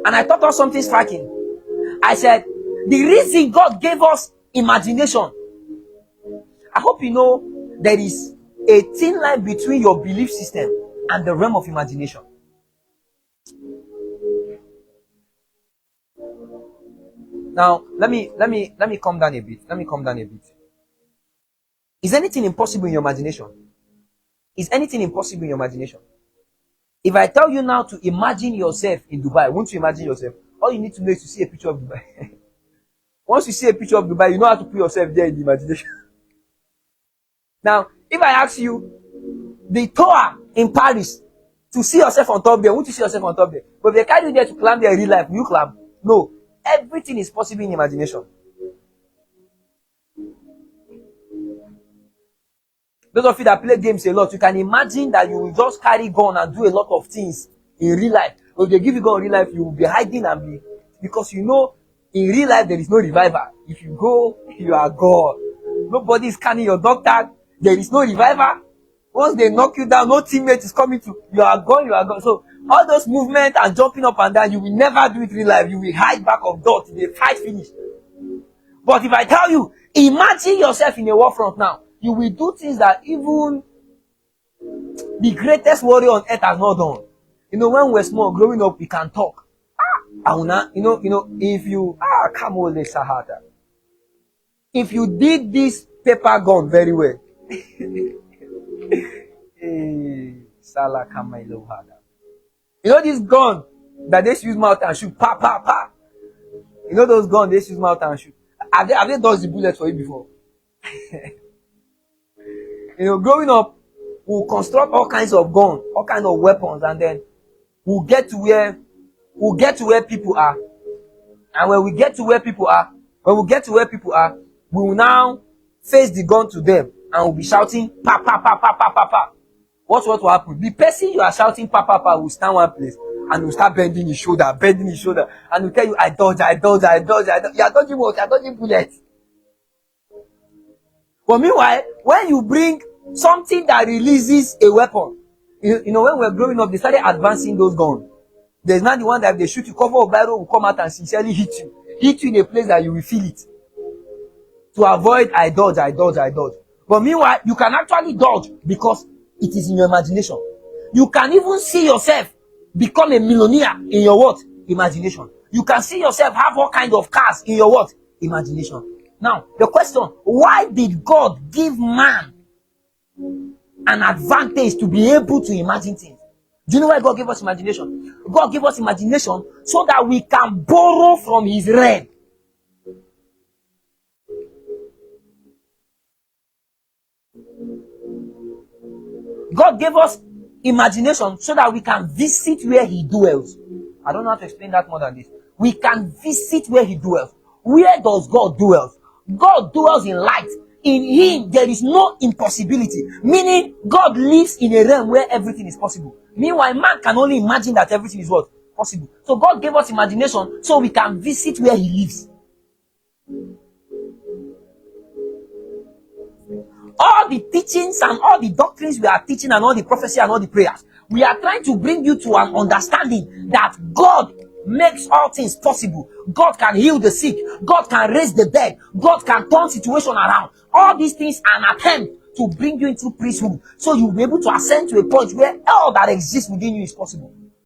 And I thought of something striking. I said, the reason God gave us imagination, I hope you know there is a thin line between your belief system and the realm of imagination. Now, let me calm down a bit. Is anything impossible in your imagination? Is anything impossible in your imagination? If I tell you now to imagine yourself in Dubai, won't you imagine yourself? All you need to know is to see a picture of Dubai. Once you see a picture of Dubai, you know how to put yourself there in the imagination. Now, if I ask you the tower in Paris to see yourself on top there, won't you see yourself on top there? But if they carry you there to climb there in real life, will you climb? No. Everything is possible in imagination. Those of you that play games a lot, you can imagine that you will just carry gun and do a lot of things in real life. But if they give you gun in real life, you will be hiding and be, because you know in real life there is no revival. If you go, you are gone. Nobody is scanning your doctor. There is no revival. Once they knock you down, no teammate is coming to you are gone. So all those movements and jumping up and down, you will never do it in real life. You will hide back of door till the fight finish. But if I tell you, imagine yourself in a war front now, you will do things that even the greatest warrior on earth has not done. You know, when we're small, growing up, we can talk. If you come on, Sahata. If you did this paper gun very well, you know this gun that they use mouth and shoot, pa pa pa. You know those guns they use mouth and shoot. Have they dodged the bullet for you before? You know, growing up, we'll construct all kinds of guns, all kinds of weapons, and then we'll get to where people are. And when we get to where people are, we will now face the gun to them and we'll be shouting pa pa pa pa pa pa pa. What will happen? The person you are shouting pa pa pa will stand one place and will start bending his shoulder, and will tell you, I dodge. You are dodging what? You are dodging bullets. But meanwhile, when you bring something that releases a weapon, you know, when we were growing up, they started advancing those guns. There's not the one that if they shoot you, cover of barrel will come out and sincerely hit you in a place that you will feel it. To avoid, I dodge. But meanwhile, you can actually dodge because it is in your imagination. You can even see yourself become a millionaire in your what? Imagination. You can see yourself have all kinds of cars in your what? Imagination. Now, the question, why did God give man an advantage to be able to imagine things? Do you know why God gave us imagination? God gave us imagination so that we can borrow from his realm. God gave us imagination so that we can visit where he dwells. I don't know how to explain that more than this. We can visit where he dwells. Where does God dwell? God dwells in light. In him, there is no impossibility. Meaning, God lives in a realm where everything is possible. Meanwhile, man can only imagine that everything is what? Possible. So God gave us imagination so we can visit where he lives. All the teachings and all the doctrines we are teaching and all the prophecy and all the prayers, we are trying to bring you to an understanding that God makes all things possible. God can heal the sick. God can raise the dead. God can turn situation around. All these things are an attempt to bring you into priesthood so you'll be able to ascend to a point where all that exists within you is possible.